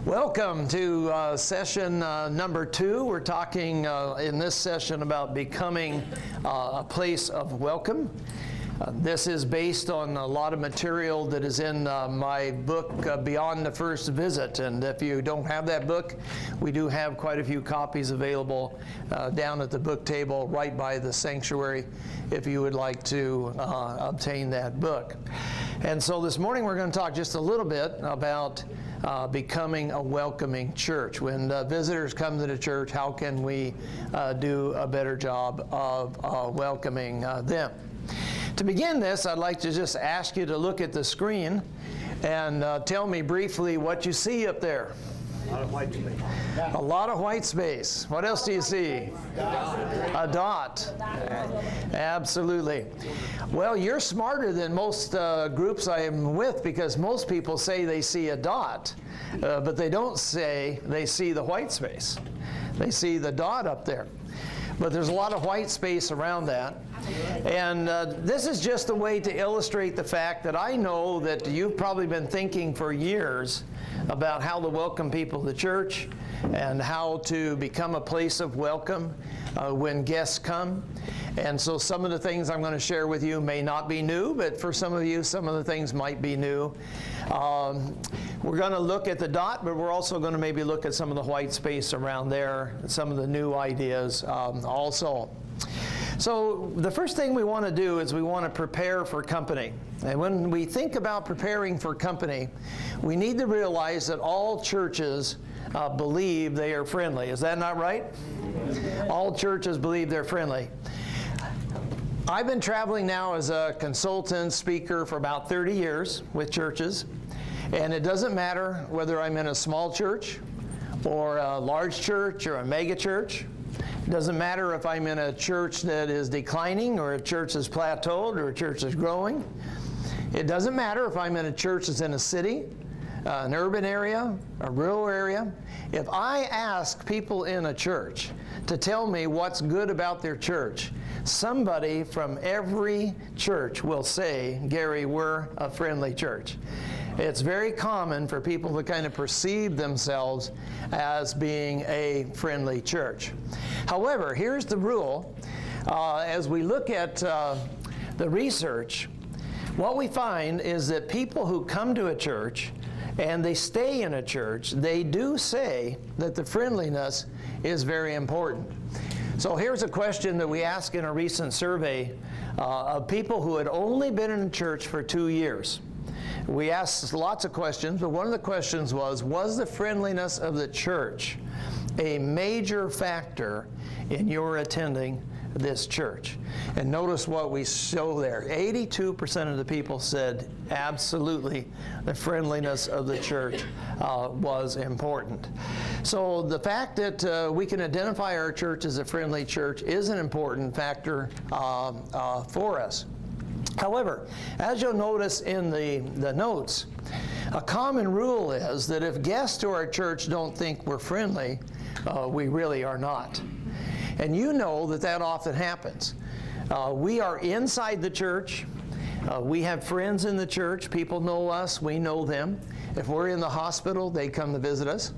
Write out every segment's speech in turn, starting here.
Welcome to session number 2. We're talking in this session about becoming a place of welcome. This is based on a lot of material that is in my book, Beyond the First Visit. And if you don't have that book, we do have quite a few copies available down at the book table right by the sanctuary if you would like to obtain that book. And so this morning we're going to talk just a little bit about becoming a welcoming church. When visitors come to the church, how can we do a better job of welcoming them? To begin this, I'd like to just ask you to look at the screen and tell me briefly what you see up there. A lot of white space. A lot of white space. What else do you see? A dot. Absolutely. Well, you're smarter than most groups I am with, because most people say they see a dot, but they don't say they see the white space. They see the dot up there. But there's a lot of white space around that. And this is just a way to illustrate the fact that I know that you've probably been thinking for years about how to welcome people to church and how to become a place of welcome when guests come. And so some of the things I'm going to share with you may not be new, but for some of you, some of the things might be new. We're going to look at the dot, but we're also going to maybe look at some of the white space around there, some of the new ideas also. So the first thing we want to do is we want to prepare for company. And when we think about preparing for company, we need to realize that all churches believe they are friendly. Is that not right? All churches believe they're friendly. I've been traveling now as a consultant speaker for about 30 years with churches. And it doesn't matter whether I'm in a small church or a large church or a mega church. It doesn't matter if I'm in a church that is declining or a church that's plateaued or a church that's growing. It doesn't matter if I'm in a church that's in a city, an urban area, a rural area. If I ask people in a church to tell me what's good about their church, somebody from every church will say, Gary, we're a friendly church. It's very common for people to kind of perceive themselves as being a friendly church. However, here's the rule. As we look at the research, what we find is that people who come to a church and they stay in a church, they do say that the friendliness is very important. So here's a question that we asked in a recent survey of people who had only been in a church for 2 years. We asked lots of questions, but one of the questions was the friendliness of the church a major factor in your attending this church? And notice what we show there. 82% of the people said absolutely the friendliness of the church was important. So the fact that we can identify our church as a friendly church is an important factor for us. However, as you'll notice in the notes, a common rule is that if guests to our church don't think we're friendly, we really are not. And you know that often happens. We are inside the church. We have friends in the church. People know us. We know them. If we're in the hospital, they come to visit us.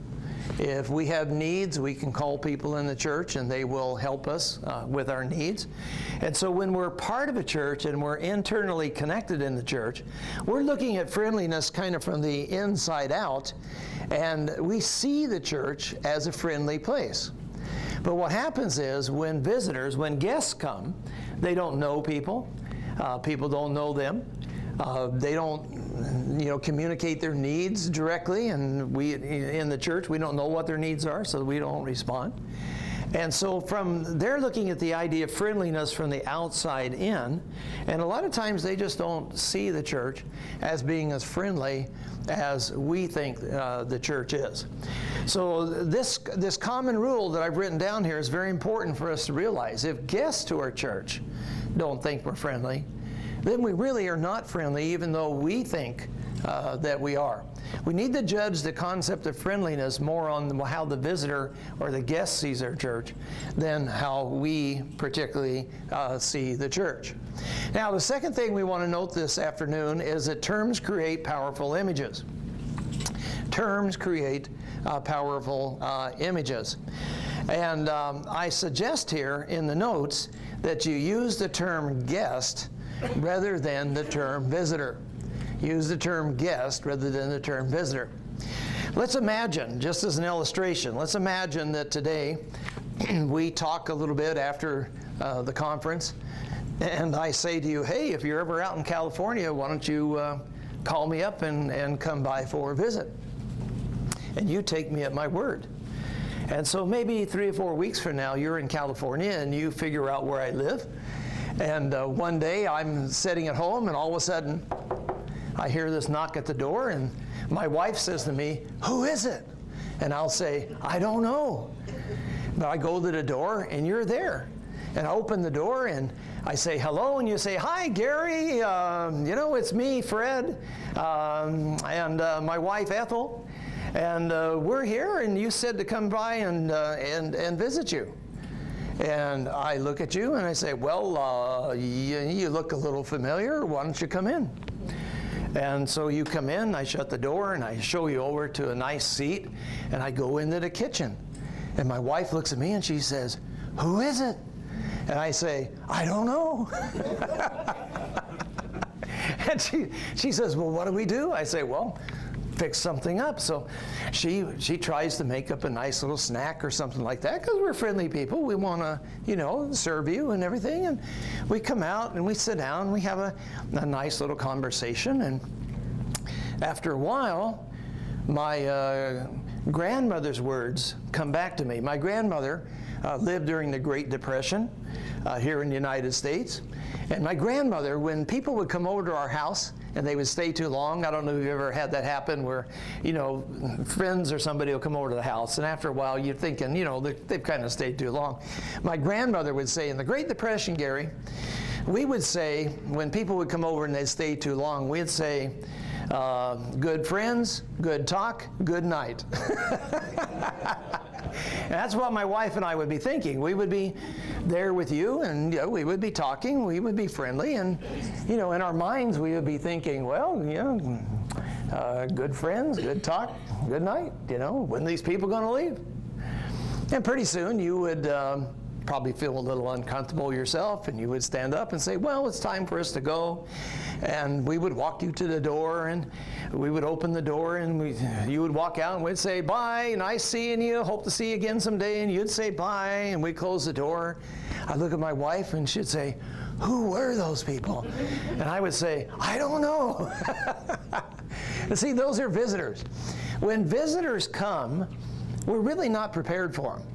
If we have needs, we can call people in the church and they will help us with our needs. And so when we're part of a church and we're internally connected in the church, we're looking at friendliness kind of from the inside out, and we see the church as a friendly place. But what happens is when guests come, they don't know people. People don't know them. They don't communicate their needs directly, and we in the church, we don't know what their needs are, so we don't respond. And so they're looking at the idea of friendliness from the outside in, and a lot of times they just don't see the church as being as friendly as we think the church is. So this common rule that I've written down here is very important for us to realize. If guests to our church don't think we're friendly, then we really are not friendly, even though we think that we are. We need to judge the concept of friendliness more on how the visitor or the guest sees our church than how we particularly see the church. Now, the second thing we want to note this afternoon is that terms create powerful images. Terms create powerful images. And I suggest here in the notes that you use the term guest rather than the term visitor. Use the term guest rather than the term visitor. Let's imagine, just as an illustration, let's imagine that today we talk a little bit after the conference, and I say to you, hey, if you're ever out in California, why don't you call me up and come by for a visit? And you take me at my word. And so maybe 3 or 4 weeks from now, you're in California and you figure out where I live. And one day I'm sitting at home and all of a sudden I hear this knock at the door and my wife says to me, who is it? And I'll say, I don't know. But I go to the door and you're there. And I open the door and I say hello, and you say, hi, Gary, it's me, Fred, and my wife, Ethel. And we're here, and you said to come by and visit you. And I look at you, and I say, well, you look a little familiar. Why don't you come in? And so you come in, I shut the door, and I show you over to a nice seat, and I go into the kitchen. And my wife looks at me, and she says, who is it? And I say, I don't know. And she says, well, what do we do? I say, well, fix something up. So she tries to make up a nice little snack or something like that, because we're friendly people. We want to, serve you and everything. And we come out and we sit down and we have a nice little conversation. And after a while, my grandmother's words come back to me. My grandmother lived during the Great Depression here in the United States. And my grandmother, when people would come over to our house and they would stay too long, I don't know if you've ever had that happen where, friends or somebody will come over to the house, and after a while you're thinking, they've kind of stayed too long. My grandmother would say, in the Great Depression, Gary, we would say, when people would come over and they'd stay too long, we'd say, good friends, good talk, good night. And that's what my wife and I would be thinking. We would be there with you, and we would be talking, we would be friendly, and in our minds we would be thinking, well, good friends, good talk, good night. When are these people going to leave? And pretty soon you would probably feel a little uncomfortable yourself, and you would stand up and say, well, it's time for us to go. And we would walk you to the door, and we would open the door, and you would walk out, and we'd say, bye, nice seeing you, hope to see you again someday. And you'd say bye, and we'd close the door. I'd look at my wife, and she'd say, who were those people? And I would say, I don't know. And see, those are visitors. When visitors come, we're really not prepared for them.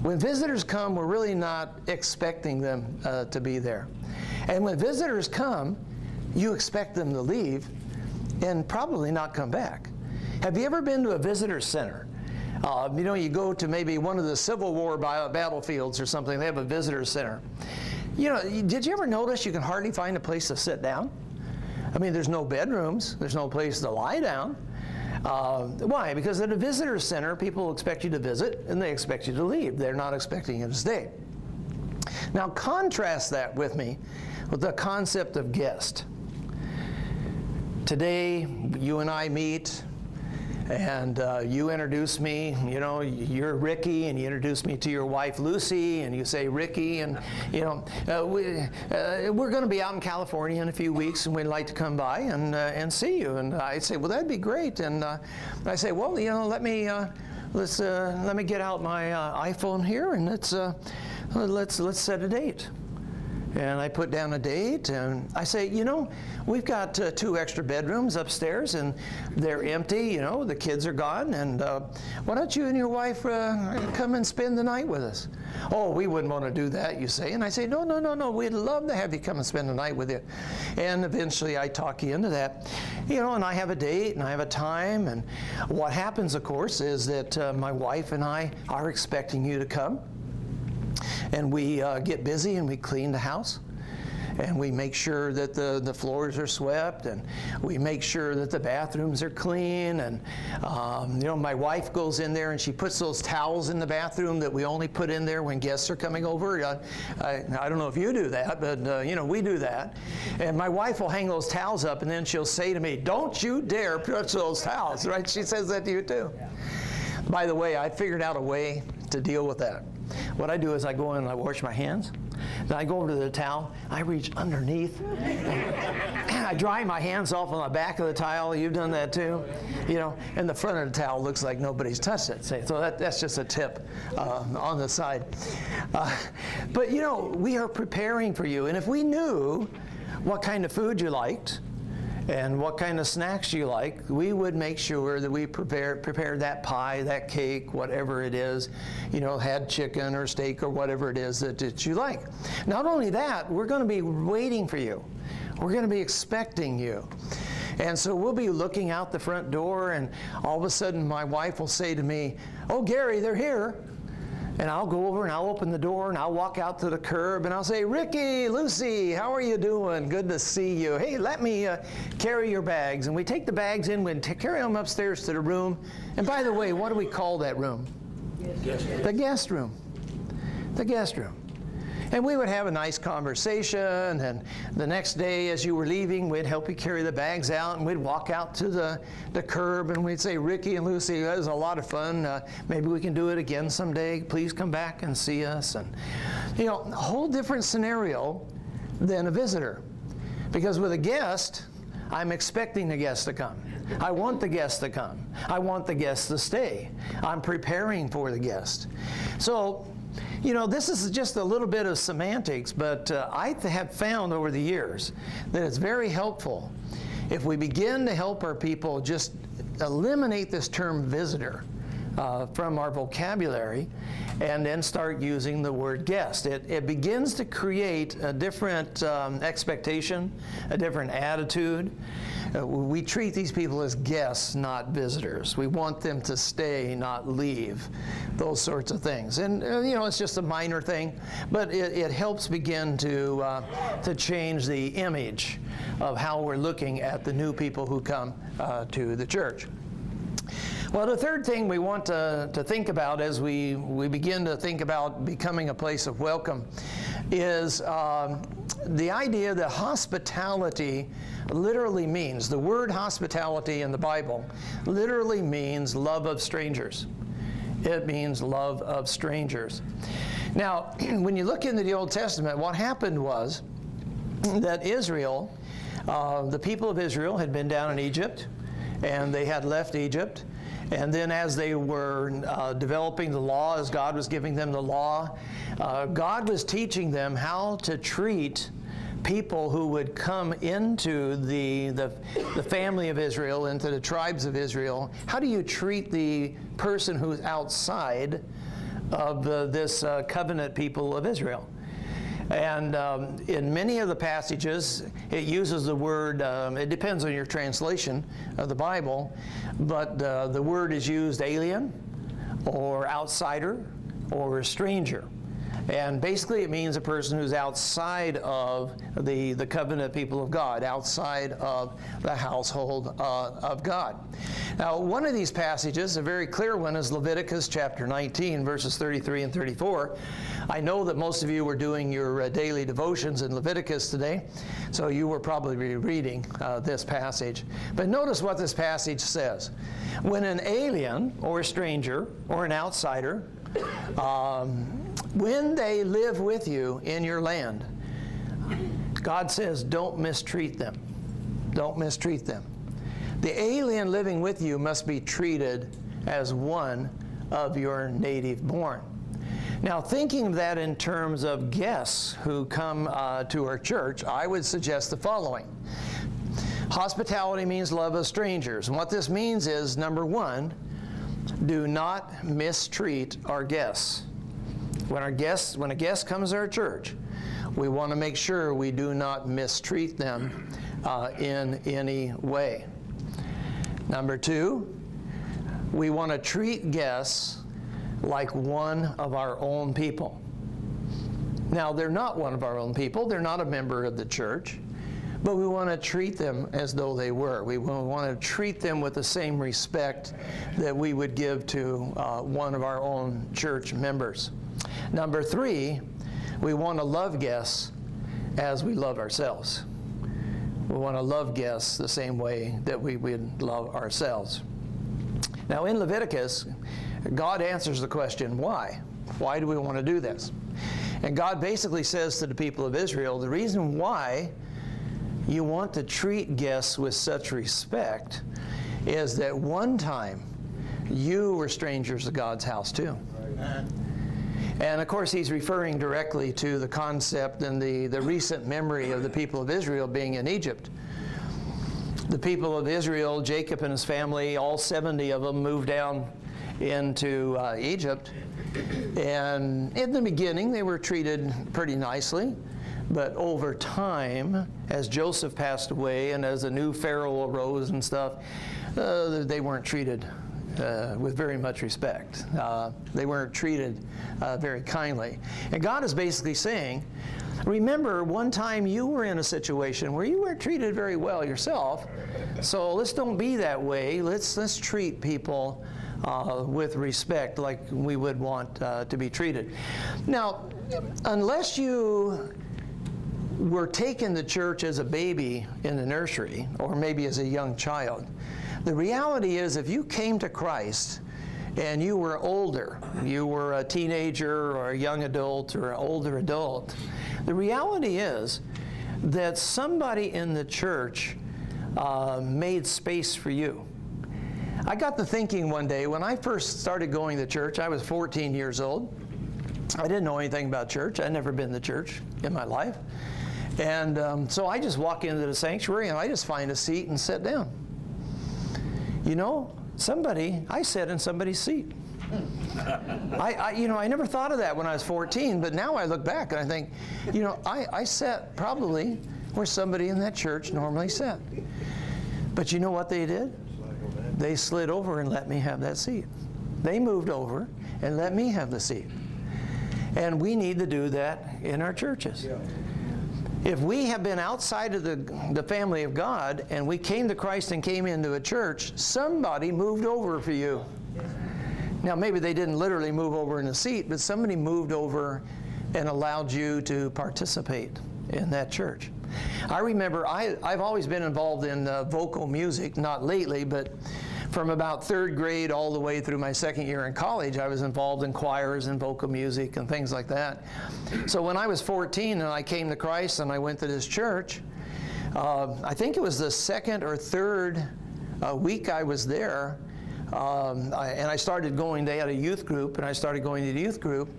When visitors come, we're really not expecting them to be there. And when visitors come, you expect them to leave and probably not come back. Have you ever been to a visitor center? You go to maybe one of the Civil War battlefields or something, they have a visitor center. Did you ever notice you can hardly find a place to sit down? I mean, there's no bedrooms, there's no place to lie down. Why? Because at a visitor center, people expect you to visit and they expect you to leave. They're not expecting you to stay. Now contrast that with me with the concept of guest. Today, you and I meet, and you introduce me, you're Ricky, and you introduce me to your wife Lucy, and you say Ricky, and we're going to be out in California in a few weeks, and we'd like to come by and see you. And I say, well, that'd be great. And I say, well, let me get out my iPhone here, and let's set a date. And I put down a date, and I say, we've got 2 extra bedrooms upstairs, and they're empty, the kids are gone, and why don't you and your wife come and spend the night with us? Oh, we wouldn't want to do that, you say. And I say, no, we'd love to have you come and spend the night with you. And eventually I talk you into that, and I have a date, and I have a time, and what happens, of course, is that my wife and I are expecting you to come. And we get busy and we clean the house, and we make sure that the floors are swept, and we make sure that the bathrooms are clean. And my wife goes in there and she puts those towels in the bathroom that we only put in there when guests are coming over. I don't know if you do that, but we do that. And my wife will hang those towels up, and then she'll say to me, don't you dare touch those towels, right? She says that to you too. By the way, I figured out a way to deal with that. What I do is I go in and I wash my hands. Then I go over to the towel. I reach underneath. I dry my hands off on the back of the towel. You've done that too, and the front of the towel looks like nobody's touched it. So that's just a tip on the side. But we are preparing for you. And if we knew what kind of food you liked and what kind of snacks you like, we would make sure that we prepared that pie, that cake, whatever it is, had chicken or steak or whatever it is that you like. Not only that, we're going to be waiting for you. We're going to be expecting you. And so we'll be looking out the front door, and all of a sudden my wife will say to me, "Oh, Gary, they're here." And I'll go over and I'll open the door and I'll walk out to the curb and I'll say, "Ricky, Lucy, how are you doing? Good to see you. Hey, let me carry your bags." And we take the bags in, we carry them upstairs to the room. And by the way, what do we call that room? The guest room. The guest room. And we would have a nice conversation, and the next day as you were leaving, we'd help you carry the bags out, and we'd walk out to the curb, and we'd say, "Ricky and Lucy, that was a lot of fun. Maybe we can do it again someday. Please come back and see us." And, a whole different scenario than a visitor. Because with a guest, I'm expecting the guest to come. I want the guest to come. I want the guest to stay. I'm preparing for the guest. So, this is just a little bit of semantics, but I have found over the years that it's very helpful if we begin to help our people just eliminate this term visitor from our vocabulary and then start using the word guest. It begins to create a different expectation, a different attitude. We treat these people as guests, not visitors. We want them to stay, not leave, those sorts of things. And, it's just a minor thing, but it helps begin to change the image of how we're looking at the new people who come to the church. Well, the third thing we want to think about as we begin to think about becoming a place of welcome is the idea that hospitality literally means, the word hospitality in the Bible literally means love of strangers. It means love of strangers. Now, when you look into the Old Testament, what happened was that Israel, the people of Israel had been down in Egypt, and they had left Egypt. And then as they were developing the law, as God was giving them the law, God was teaching them how to treat people who would come into the family of Israel, into the tribes of Israel. How do you treat the person who's outside of this covenant people of Israel? And in many of the passages, it uses the word, it depends on your translation of the Bible, but the word is used alien, or outsider, or stranger. And basically it means a person who's outside of the covenant people of God, outside of the household of God. Now, one of these passages, a very clear one, is Leviticus chapter 19, verses 33 and 34. I know that most of you were doing your daily devotions in Leviticus today, so you were probably reading this passage. But notice what this passage says. When an alien, or a stranger, or an outsider, when they live with you in your land, God says, don't mistreat them. Don't mistreat them. The alien living with you must be treated as one of your native born. Now, thinking of that in terms of guests who come to our church, I would suggest the following. Hospitality means love of strangers. And what this means is, number one, do not mistreat our guests. When a guest comes to our church, we want to make sure we do not mistreat them in any way. Number two, we want to treat guests like one of our own people. Now, they're not one of our own people. They're not a member of the church. But we want to treat them as though they were. We want to treat them with the same respect that we would give to one of our own church members. Number three, we want to love guests as we love ourselves. We want to love guests the same way that we would love ourselves. Now, in Leviticus, God answers the question, why? Why do we want to do this? And God basically says to the people of Israel, the reason why you want to treat guests with such respect is that one time you were strangers to God's house too. And of course, he's referring directly to the concept and the recent memory of the people of Israel being in Egypt. The people of Israel, Jacob and his family, all 70 of them moved down into Egypt. And in the beginning, they were treated pretty nicely. But over time, as Joseph passed away and as a new Pharaoh arose and stuff, they weren't treated with very much respect. They weren't treated very kindly. And God is basically saying, remember, one time you were in a situation where you weren't treated very well yourself, so let's don't be that way. Let's treat people with respect like we would want to be treated. Now, unless you were taken to church as a baby in the nursery, or maybe as a young child, the reality is if you came to Christ and you were older, you were a teenager or a young adult or an older adult, the reality is that somebody in the church made space for you. I got to thinking one day, when I first started going to church, I was 14 years old. I didn't know anything about church. I'd never been to church in my life. And so I just walk into the sanctuary and I just find a seat and sit down. You know, I sat in somebody's seat. I never thought of that when I was 14, but now I look back and I think, I sat probably where somebody in that church normally sat. But you know what they did? They slid over and let me have that seat. They moved over and let me have the seat. And we need to do that in our churches. If we have been outside of the family of God and we came to Christ and came into a church, somebody moved over for you. Now, maybe they didn't literally move over in a seat, but somebody moved over and allowed you to participate in that church. I remember I've always been involved in vocal music, not lately, but from about third grade all the way through my second year in college, I was involved in choirs and vocal music and things like that. So when I was 14 and I came to Christ and I went to this church, I think it was the second or third week I was there, and I started going, they had a youth group, and I started going to the youth group.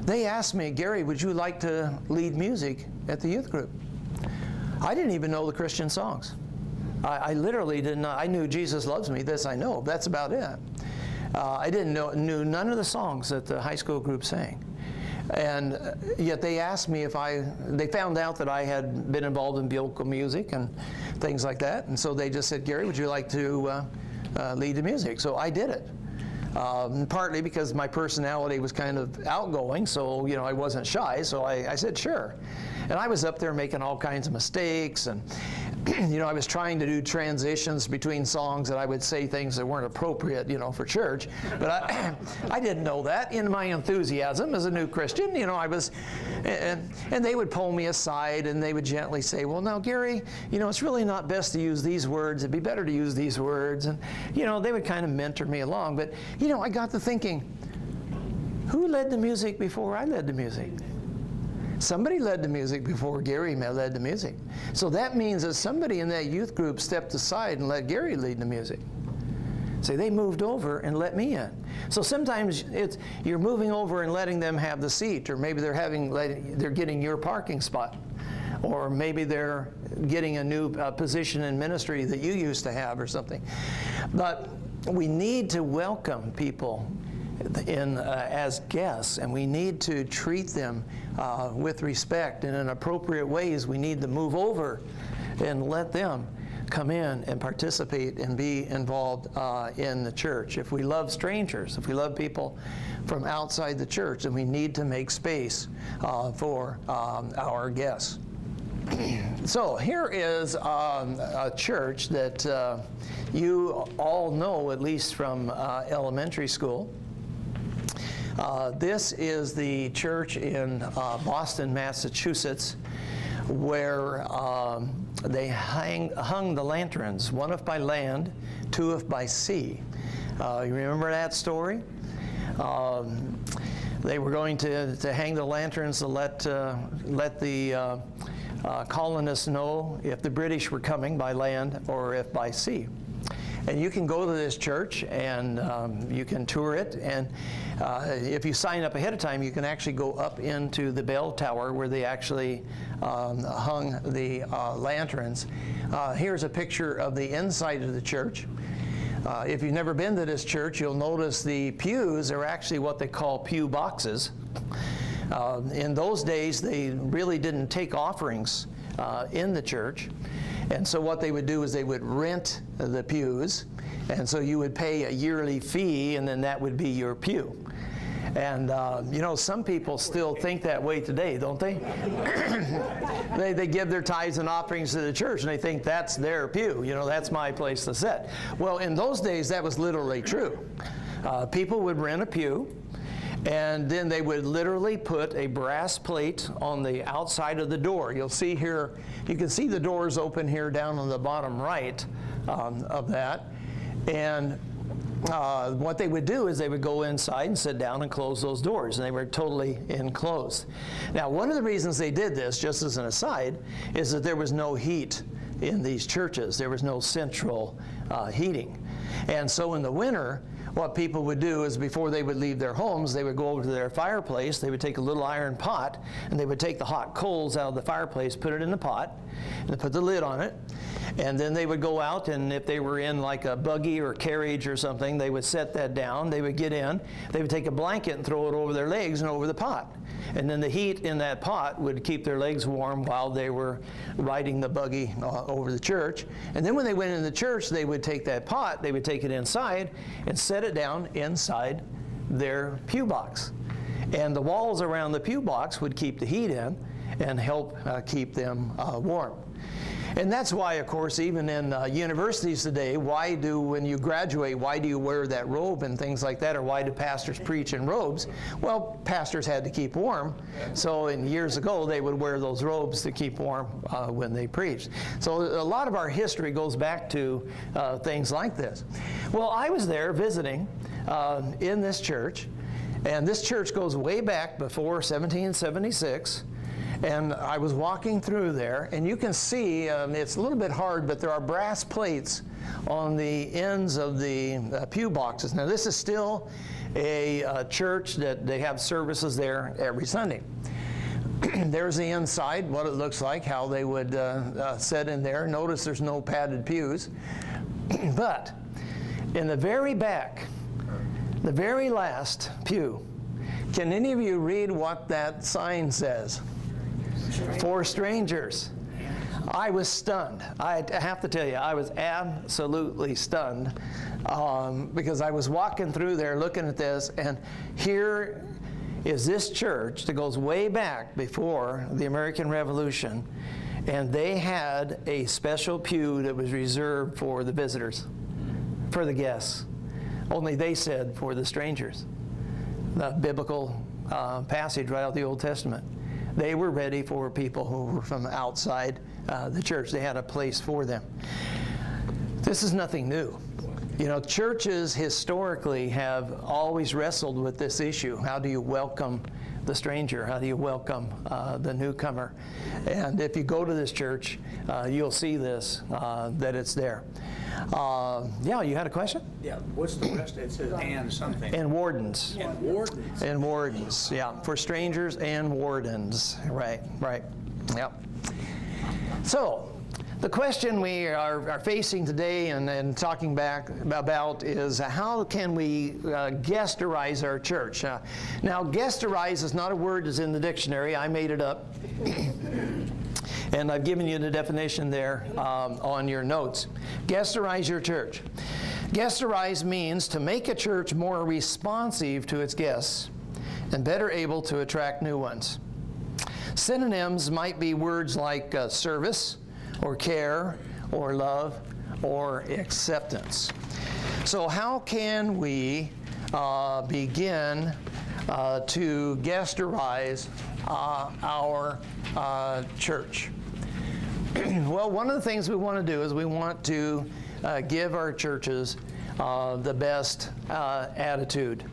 They asked me, Gary, would you like to lead music at the youth group? I didn't even know the Christian songs. I literally did not. I knew Jesus Loves Me, this I know. That's about it. I knew none of the songs that the high school group sang. And yet they asked me they found out that I had been involved in vocal music and things like that. And so they just said, Gary, would you like to lead the music? So I did it. Partly because my personality was kind of outgoing, so I wasn't shy, so I said sure. And I was up there making all kinds of mistakes, and I was trying to do transitions between songs, and I would say things that weren't appropriate, for church. But I didn't know that. In my enthusiasm as a new Christian, I was, and they would pull me aside, and they would gently say, well, now, Gary, it's really not best to use these words. It'd be better to use these words. And, they would kind of mentor me along. But, I got to thinking, who led the music before I led the music? Somebody led the music before Gary led the music. So that means that somebody in that youth group stepped aside and let Gary lead the music. See, they moved over and let me in. So sometimes you're moving over and letting them have the seat, or maybe they're getting your parking spot, or maybe they're getting a new position in ministry that you used to have or something. But we need to welcome people as guests, and we need to treat them with respect, and in appropriate ways we need to move over and let them come in and participate and be involved in the church. If we love strangers, if we love people from outside the church, then we need to make space for our guests. So here is a church that you all know, at least from elementary school. This is the church in Boston, Massachusetts, where they hung the lanterns, one if by land, two if by sea. You remember that story? They were going to hang the lanterns to let the colonists know if the British were coming by land or if by sea. And you can go to this church and you can tour it, and if you sign up ahead of time, you can actually go up into the bell tower where they actually hung the lanterns. Here's a picture of the inside of the church. If you've never been to this church, you'll notice the pews are actually what they call pew boxes. In those days, they really didn't take offerings in the church. And so what they would do is they would rent the pews. And so you would pay a yearly fee, and then that would be your pew. And, you know, some people still think that way today, don't they? They give their tithes and offerings to the church, and they think that's their pew. You know, that's my place to sit. Well, in those days, that was literally true. People would rent a pew, and then they would literally put a brass plate on the outside of the door. You'll see here, you can see the doors open here down on the bottom right of that. And what they would do is they would go inside and sit down and close those doors, and they were totally enclosed. Now, one of the reasons they did this, just as an aside, is that there was no heat in these churches. There was no central heating. And so in the winter, what people would do is before they would leave their homes, they would go over to their fireplace, they would take a little iron pot, and they would take the hot coals out of the fireplace, put it in the pot, and put the lid on it. And then they would go out, and if they were in like a buggy or carriage or something, they would set that down, they would get in, they would take a blanket and throw it over their legs and over the pot. And then the heat in that pot would keep their legs warm while they were riding the buggy over the church. And then when they went in the church, they would take that pot, they would take it inside and set it down inside their pew box. And the walls around the pew box would keep the heat in and help keep them warm. And that's why, of course, even in universities today, when you graduate, why do you wear that robe and things like that, or why do pastors preach in robes? Well, pastors had to keep warm, so years ago they would wear those robes to keep warm when they preached. So a lot of our history goes back to things like this. Well, I was there visiting in this church, and this church goes way back before 1776. And I was walking through there, and you can see, it's a little bit hard, but there are brass plates on the ends of the pew boxes. Now, this is still a church that they have services there every Sunday. There's the inside, what it looks like, how they would sit in there. Notice there's no padded pews. But in the very back, the very last pew, can any of you read what that sign says? For strangers. I was stunned. I have to tell you, I was absolutely stunned because I was walking through there looking at this, and here is this church that goes way back before the American Revolution, and they had a special pew that was reserved for the visitors, for the guests. Only they said for the strangers. The biblical passage right out of the Old Testament. They were ready for people who were from outside the church. They had a place for them. This is nothing new. You know, churches historically have always wrestled with this issue. How do you welcome the stranger? How do you welcome the newcomer? And if you go to this church, you'll see this, that it's there. Yeah, you had a question? Yeah, what's the rest? It says and something. And wardens. And wardens. And wardens, yeah. For strangers and wardens. Right. Yep. So, the question we are facing today and talking back about is how can we guesterize our church? Now, guesterize is not a word that's in the dictionary. I made it up. And I've given you the definition there on your notes. Guesterize your church. Guesterize means to make a church more responsive to its guests and better able to attract new ones. Synonyms might be words like service, or care, or love, or acceptance. So how can we begin to guesterize our church? Well, one of the things we want to do is we want to give our churches the best attitude,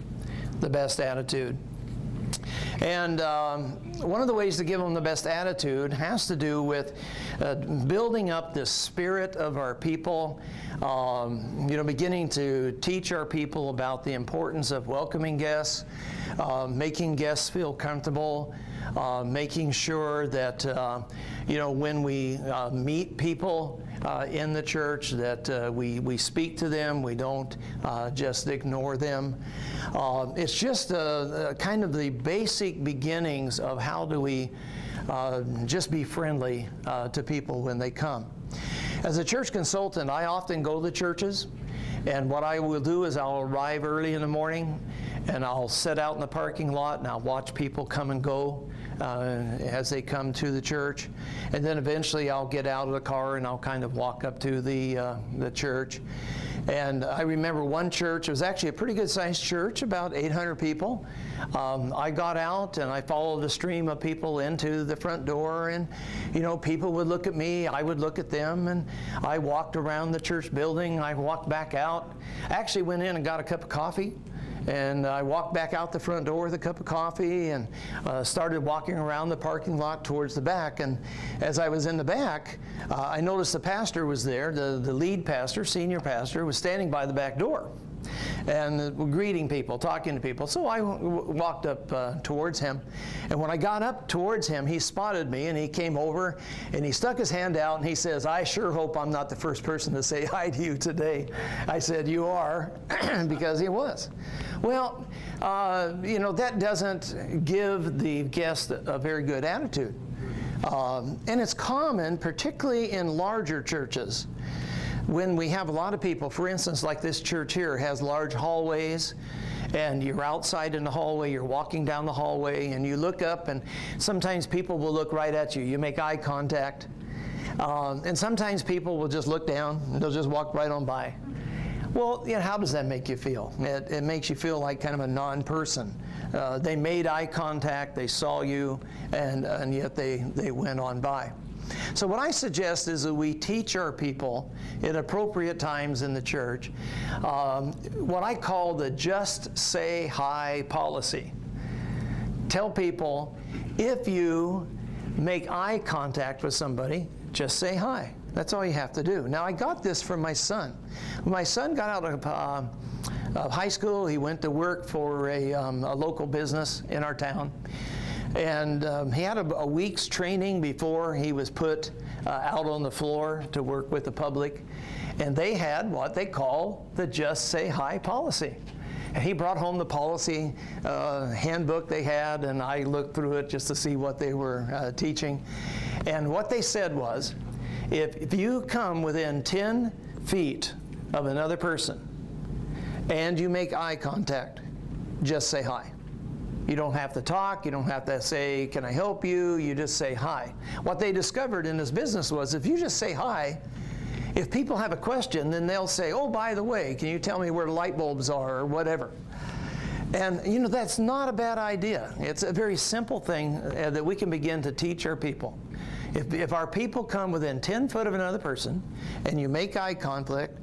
the best attitude. And one of the ways to give them the best attitude has to do with building up the spirit of our people, beginning to teach our people about the importance of welcoming guests, making guests feel comfortable, making sure that, when we meet people in the church, that we speak to them, we don't just ignore them. It's just kind of the basic beginnings of how do we just be friendly to people when they come. As a church consultant, I often go to churches, and what I will do is I'll arrive early in the morning, and I'll sit out in the parking lot, and I'll watch people come and go as they come to the church. And then eventually I'll get out of the car and I'll kind of walk up to the church. And I remember one church, it was actually a pretty good sized church, about 800 people. I got out and I followed the stream of people into the front door, and people would look at me, I would look at them, and I walked around the church building, I walked back out. I actually went in and got a cup of coffee. And I walked back out the front door with a cup of coffee and started walking around the parking lot towards the back. And as I was in the back, I noticed the pastor was there, the lead pastor, senior pastor, was standing by the back door and greeting people, talking to people. So I walked up towards him. And when I got up towards him, he spotted me, and he came over and he stuck his hand out and he says, "I sure hope I'm not the first person to say hi to you today." I said, "You are," because he was. Well, that doesn't give the guest a very good attitude. And it's common, particularly in larger churches, when we have a lot of people. For instance, like this church here has large hallways, and you're outside in the hallway, you're walking down the hallway, and you look up, and sometimes people will look right at you. You make eye contact. And sometimes people will just look down, and they'll just walk right on by. Well, how does that make you feel? It makes you feel like kind of a non-person. They made eye contact, they saw you, and yet they went on by. So what I suggest is that we teach our people at appropriate times in the church what I call the just say hi policy. Tell people, if you make eye contact with somebody, just say hi. That's all you have to do. Now, I got this from my son. When my son got out of high school, he went to work for a local business in our town. And he had a week's training before he was put out on the floor to work with the public. And they had what they call the just say hi policy. And he brought home the policy handbook they had, and I looked through it just to see what they were teaching. And what they said was, if you come within 10 feet of another person and you make eye contact, just say hi. You don't have to talk, you don't have to say, "Can I help you?" You just say hi. What they discovered in this business was, if you just say hi, if people have a question, then they'll say, "Oh, by the way, can you tell me where the light bulbs are?" or whatever. And that's not a bad idea. It's a very simple thing that we can begin to teach our people. If our people come within 10 foot of another person and you make eye contact,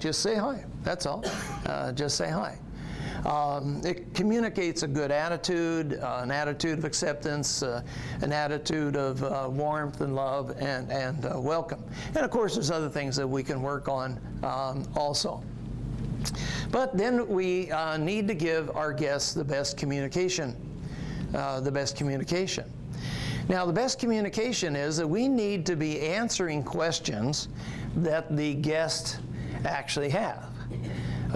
just say hi. That's all. Just say hi. It communicates a good attitude, an attitude of acceptance, an attitude of warmth and love and welcome. And of course, there's other things that we can work on also. But then we need to give our guests the best communication. Now, the best communication is that we need to be answering questions that the guests actually have.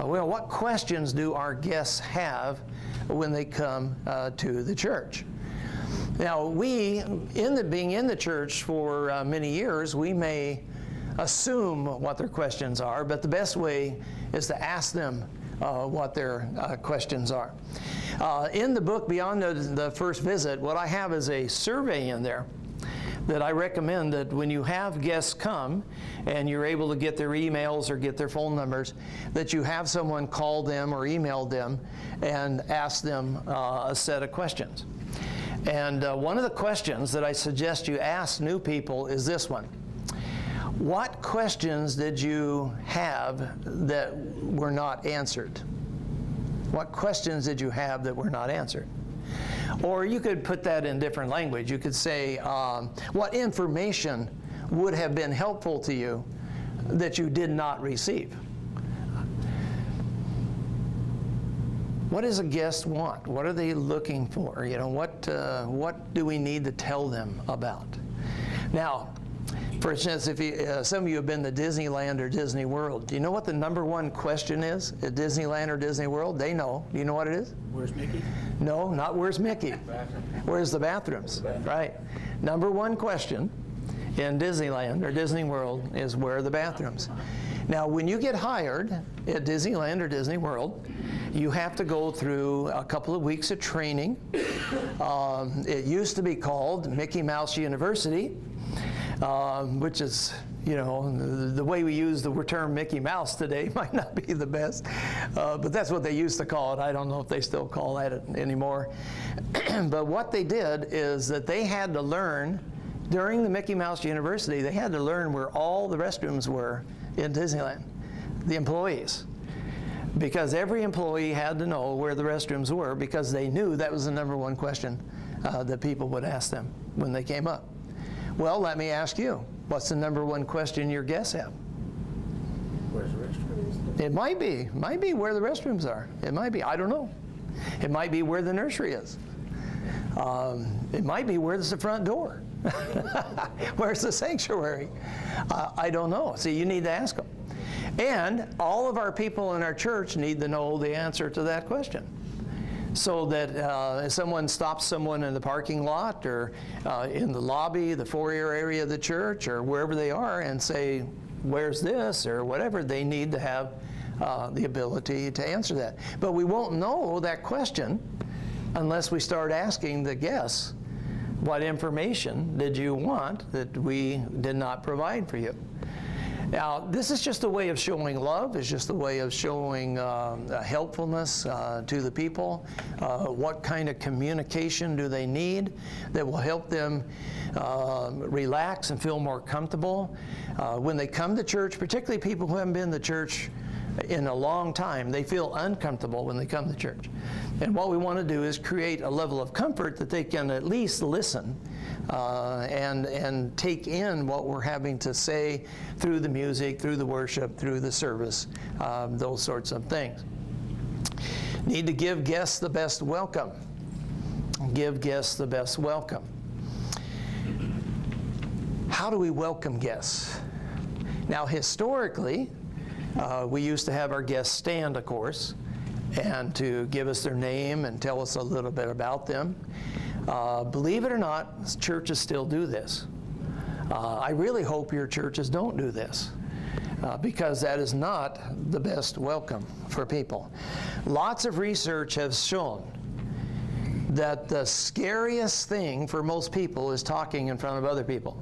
Well, what questions do our guests have when they come to the church? Now, being in the church for many years, we may assume what their questions are, but the best way is to ask them what their questions are. In the book, Beyond the First Visit, what I have is a survey in there that I recommend that when you have guests come and you're able to get their emails or get their phone numbers, that you have someone call them or email them and ask them a set of questions. And one of the questions that I suggest you ask new people is this one. What questions did you have that were not answered? What questions did you have that were not answered? Or you could put that in different language. You could say, what information would have been helpful to you that you did not receive? What does a guest want? What are they looking for? You know, what do we need to tell them about? Now, for instance, if some of you have been to Disneyland or Disney World, do you know what the number one question is at Disneyland or Disney World? They know. Do you know what it is? Where's Mickey? No, not where's Mickey. Where's the bathrooms? Right. Number one question in Disneyland or Disney World is where are the bathrooms? Now, when you get hired at Disneyland or Disney World, you have to go through a couple of weeks of training. It used to be called Mickey Mouse University, which is, you know, the way we use the term Mickey Mouse today might not be the best, but that's what they used to call it. I don't know if they still call that anymore. But what they did is that they had to learn, during the Mickey Mouse University, they had to learn where all the restrooms were in Disneyland, the employees. Because every employee had to know where the restrooms were, because they knew that was the number one question that people would ask them when they came up. Well, let me ask you, what's the number one question your guests have? Where's the restroom? It might be where the restrooms are. It might be, I don't know. It might be where the nursery is. It might be where's the front door. Where's the sanctuary? I don't know. See, you need to ask them. And all of our people in our church need to know the answer to that question. So that if someone stops someone in the parking lot or in the lobby, the foyer area of the church, or wherever they are, and say, where's this, or whatever, they need to have the ability to answer that. But we won't know that question unless we start asking the guests, what information did you want that we did not provide for you? Now, this is just a way of showing love. It's just a way of showing helpfulness to the people. What kind of communication do they need that will help them relax and feel more comfortable? When they come to church, particularly people who haven't been to church in a long time, they feel uncomfortable when they come to church. And what we want to do is create a level of comfort that they can at least listen and take in what we're having to say through the music, through the worship, through the service, those sorts of things. Need to give guests the best welcome. Give guests the best welcome. How do we welcome guests? Now, historically, we used to have our guests stand, of course, and to give us their name and tell us a little bit about them. Believe it or not, churches still do this. I really hope your churches don't do this, because that is not the best welcome for people. Lots of research has shown that the scariest thing for most people is talking in front of other people.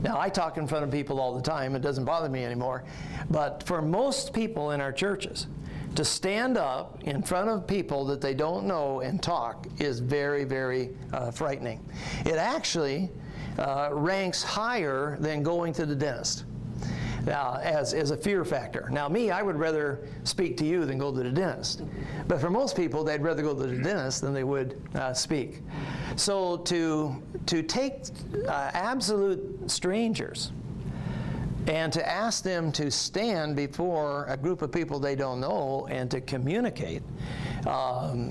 Now, I talk in front of people all the time. It doesn't bother me anymore. But for most people in our churches, to stand up in front of people that they don't know and talk is very, very frightening. It actually ranks higher than going to the dentist as a fear factor. Now, me, I would rather speak to you than go to the dentist. But for most people, they'd rather go to the dentist than they would speak. So to take absolute strangers and to ask them to stand before a group of people they don't know and to communicate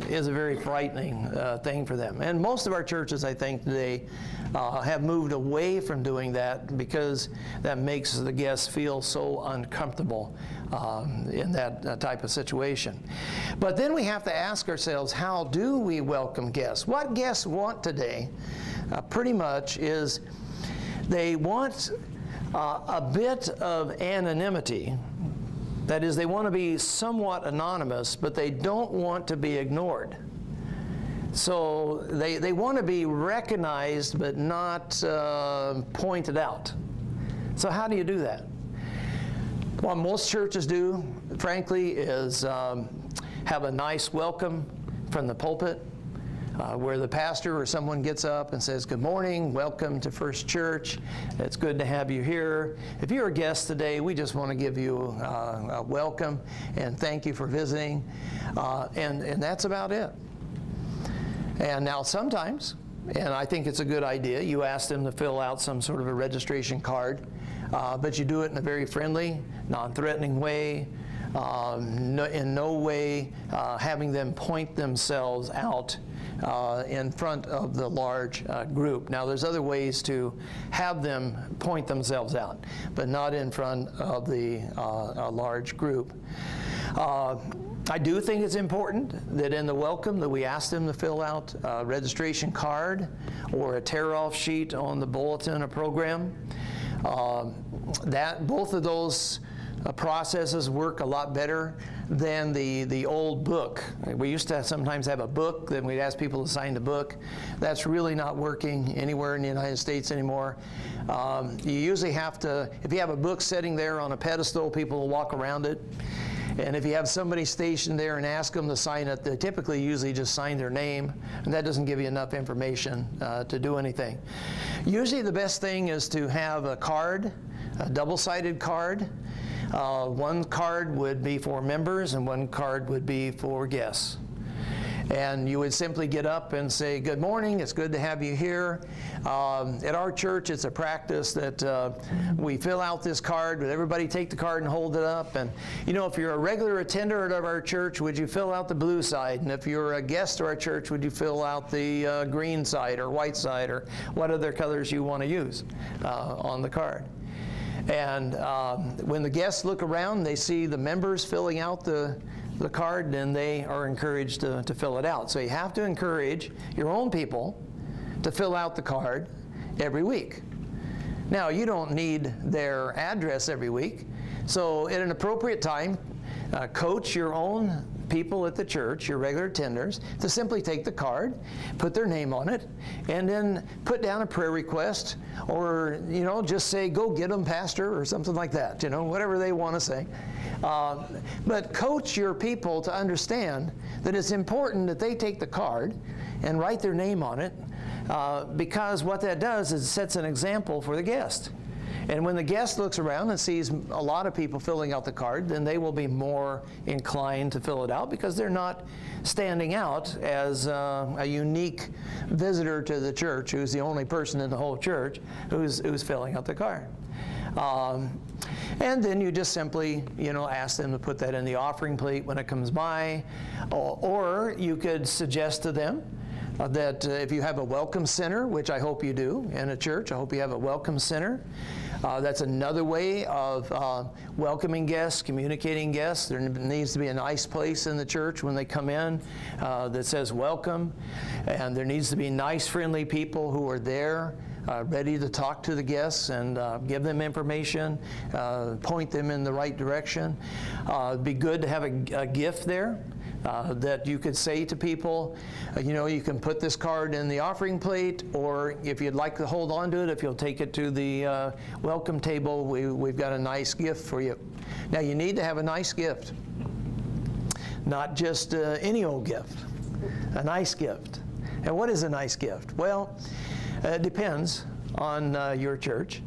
is a very frightening thing for them. And most of our churches, I think, today have moved away from doing that because that makes the guests feel so uncomfortable in that type of situation. But then we have to ask ourselves, how do we welcome guests? What guests want today pretty much is they want a bit of anonymity. That is, they want to be somewhat anonymous, but they don't want to be ignored. So they want to be recognized, but not pointed out. So how do you do that? What most churches do, frankly, is have a nice welcome from the pulpit. where the pastor or someone gets up and says, "Good morning, welcome to First Church. It's good to have you here. If you're a guest today, we just want to give you a welcome and thank you for visiting." And that's about it. And now sometimes, and I think it's a good idea, you ask them to fill out some sort of a registration card, but you do it in a very friendly, non-threatening way, in no way having them point themselves out in front of the large group. Now, there's other ways to have them point themselves out, but not in front of the large group. I do think it's important that in the welcome that we ask them to fill out a registration card or a tear-off sheet on the bulletin or program. Both of those processes work a lot better than the old book. We used to sometimes have a book, then we'd ask people to sign the book. That's really not working anywhere in the United States anymore. You usually have to, if you have a book sitting there on a pedestal, people will walk around it. And if you have somebody stationed there and ask them to sign it, they typically usually just sign their name, and that doesn't give you enough information to do anything. Usually the best thing is to have a card, a double-sided card. One card would be for members and one card would be for guests. And you would simply get up and say, "Good morning, it's good to have you here." At our church, it's a practice that we fill out this card, but everybody take the card and hold it up. And, you know, if you're a regular attender at our church, would you fill out the blue side? And if you're a guest to our church, would you fill out the green side or white side or what other colors you want to use on the card? And when the guests look around, they see the members filling out the card, then they are encouraged to fill it out. So you have to encourage your own people to fill out the card every week. Now, you don't need their address every week. So at an appropriate time, coach your own people at the church, your regular attenders, to simply take the card, put their name on it, and then put down a prayer request, or, you know, just say, "Go get them, Pastor," or something like that, you know, whatever they want to say. But coach your people to understand that it's important that they take the card and write their name on it, because what that does is it sets an example for the guest. And when the guest looks around and sees a lot of people filling out the card, then they will be more inclined to fill it out because they're not standing out as a unique visitor to the church who's the only person in the whole church who's filling out the card. And then you just simply, you know, ask them to put that in the offering plate when it comes by, or you could suggest to them that if you have a welcome center, which I hope you do in a church, I hope you have a welcome center. That's another way of welcoming guests, communicating guests. There needs to be a nice place in the church when they come in that says welcome, and there needs to be nice, friendly people who are there ready to talk to the guests and give them information, point them in the right direction. It'd be good to have a gift there. That you could say to people, you know, you can put this card in the offering plate, or if you'd like to hold on to it, if you'll take it to the welcome table, we've got a nice gift for you. Now, you need to have a nice gift, not just any old gift, a nice gift. And what is a nice gift? Well, it depends on your church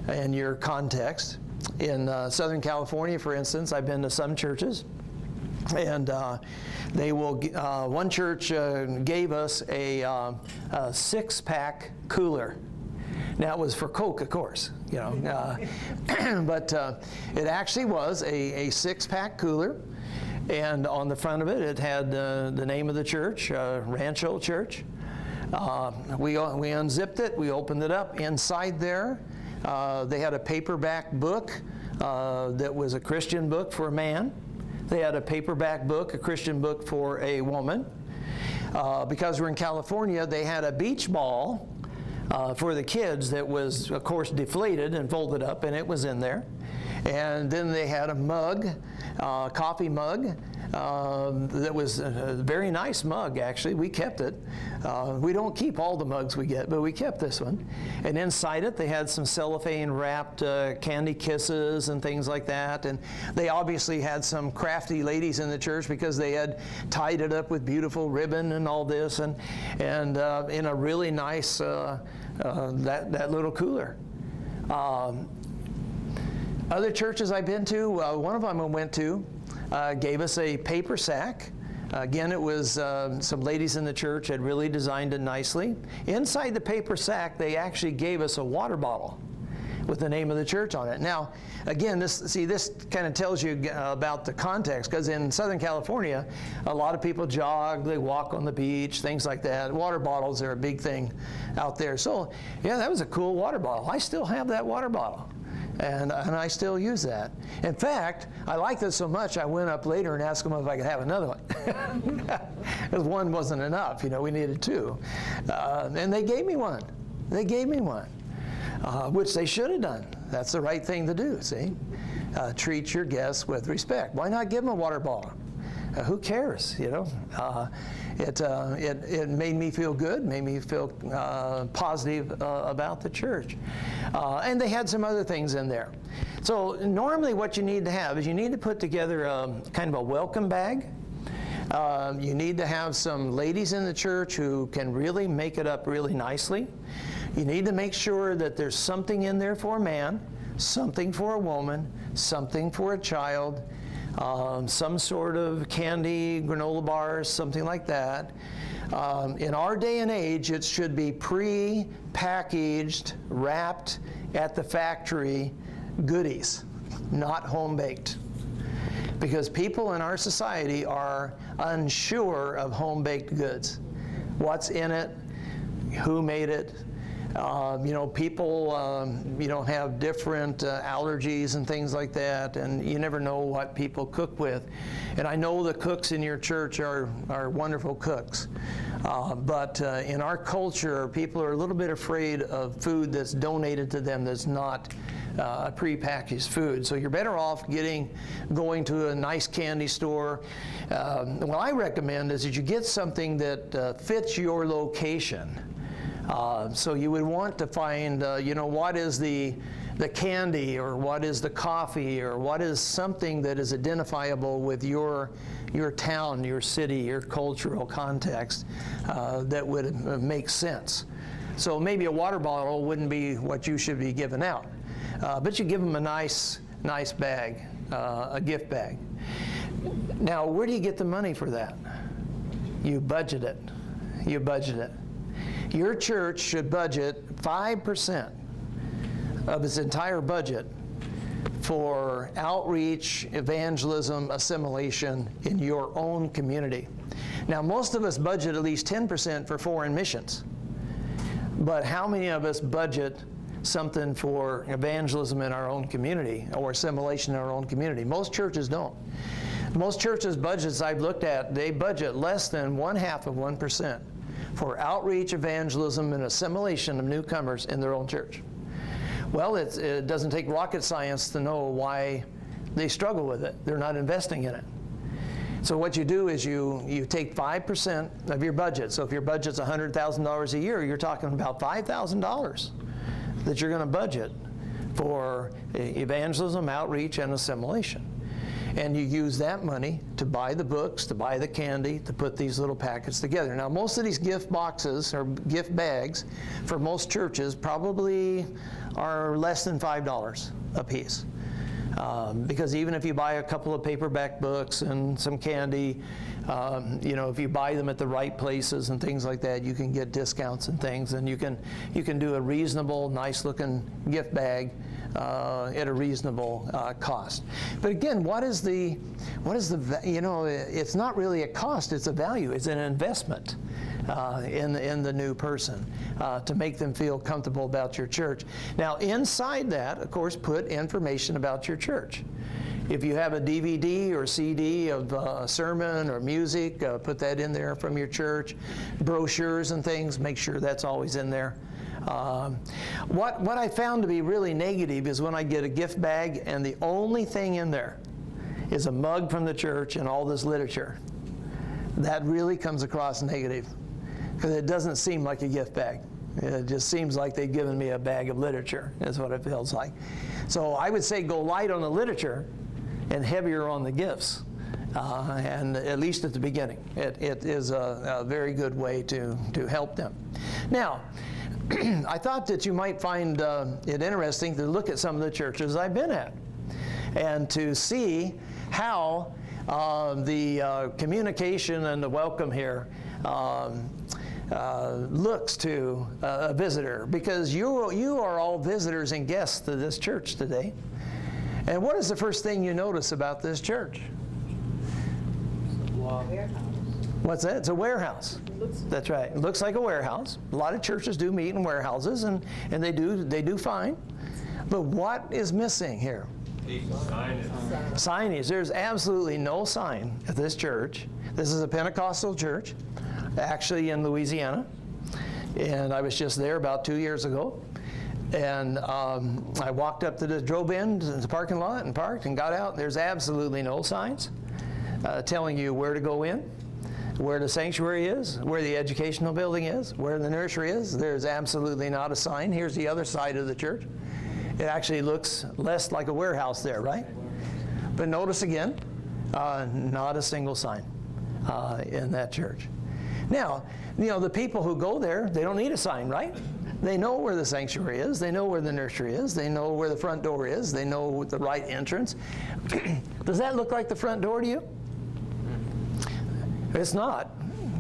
and your context. In Southern California, for instance, I've been to some churches, and they will. One church gave us a six-pack cooler. Now, it was for Coke, of course, you know, but it actually was a six-pack cooler, and on the front of it, it had the name of the church, Rancho Church. We unzipped it, we opened it up. Inside there, they had a paperback book that was a Christian book for a man. They had a paperback book, a Christian book for a woman. Because we're in California, they had a beach ball for the kids that was, of course, deflated and folded up, and it was in there. And then they had a mug, coffee mug, that was a very nice mug, actually. We kept it. We don't keep all the mugs we get, but we kept this one. And inside it, they had some cellophane wrapped candy kisses and things like that. And they obviously had some crafty ladies in the church because they had tied it up with beautiful ribbon and all this, and in a really nice that little cooler. Other churches I've been to, one of them I went to gave us a paper sack. Again, it was some ladies in the church had really designed it nicely. Inside the paper sack, they actually gave us a water bottle with the name of the church on it. Now, again, this kind of tells you about the context, because in Southern California, a lot of people jog, they walk on the beach, things like that. Water bottles are a big thing out there. So, yeah, that was a cool water bottle. I still have that water bottle. And I still use that. In fact, I liked it so much, I went up later and asked them if I could have another one. Because one wasn't enough, we needed two. And they gave me one. They gave me one, which they should have done. That's the right thing to do, see? Treat your guests with respect. Why not give them a water bottle? Who cares, It made me feel good, made me feel positive about the church. And they had some other things in there. So normally what you need to have is you need to put together kind of a welcome bag. You need to have some ladies in the church who can really make it up really nicely. You need to make sure that there's something in there for a man, something for a woman, something for a child, some sort of candy, granola bars, something like that. In our day and age, it should be pre-packaged, wrapped at the factory goodies, not home-baked. Because people in our society are unsure of home-baked goods. What's in it? Who made it? People, have different allergies and things like that, and you never know what people cook with. And I know the cooks in your church are wonderful cooks, but in our culture, people are a little bit afraid of food that's donated to them that's not prepackaged food. So you're better off going to a nice candy store. What I recommend is that you get something that fits your location. So you would want to find, what is the candy, or what is the coffee, or what is something that is identifiable with your town, your city, your cultural context that would make sense. So maybe a water bottle wouldn't be what you should be giving out, but you give them a nice bag, a gift bag. Now, where do you get the money for that? You budget it. You budget it. Your church should budget 5% of its entire budget for outreach, evangelism, assimilation in your own community. Now, most of us budget at least 10% for foreign missions. But how many of us budget something for evangelism in our own community or assimilation in our own community? Most churches don't. Most churches' budgets I've looked at, they budget less than 0.5% for outreach, evangelism, and assimilation of newcomers in their own church. Well, it doesn't take rocket science to know why they struggle with it. They're not investing in it. So what you do is you take 5% of your budget. So if your budget's $100,000 a year, you're talking about $5,000 that you're going to budget for evangelism, outreach, and assimilation. And you use that money to buy the books, to buy the candy, to put these little packets together. Now, most of these gift boxes or gift bags for most churches probably are less than $5 a piece. Because even if you buy a couple of paperback books and some candy, if you buy them at the right places and things like that, you can get discounts and things, and you can do a reasonable, nice-looking gift bag at a reasonable cost. But again, it's not really a cost, it's a value, it's an investment in the new person to make them feel comfortable about your church. Now, inside that, of course, put information about your church. If you have a DVD or CD of a sermon or music, put that in there from your church. Brochures and things, make sure that's always in there. What I found to be really negative is when I get a gift bag and the only thing in there is a mug from the church and all this literature. That really comes across negative, because it doesn't seem like a gift bag. It just seems like they've given me a bag of literature, is what it feels like. So I would say go light on the literature and heavier on the gifts, and at least at the beginning. It is a very good way to help them. Now, I thought that you might find it interesting to look at some of the churches I've been at and to see how the communication and the welcome here looks to a visitor, because you are all visitors and guests to this church today. And what is the first thing you notice about this church? What's that? It's a warehouse. That's right. It looks like a warehouse. A lot of churches do meet in warehouses, and they do fine. But what is missing here? Signage. There's absolutely no sign at this church. This is a Pentecostal church, actually in Louisiana, and I was just there about 2 years ago. And I walked up to drove into the parking lot and parked and got out. And there's absolutely no signs telling you where to go in, where the sanctuary is, where the educational building is, where the nursery is. There's absolutely not a sign. Here's the other side of the church. It actually looks less like a warehouse there, right? But notice again, not a single sign in that church. Now, the people who go there, they don't need a sign, right? They know where the sanctuary is. They know where the nursery is. They know where the front door is. They know the right entrance. Does that look like the front door to you? It's not.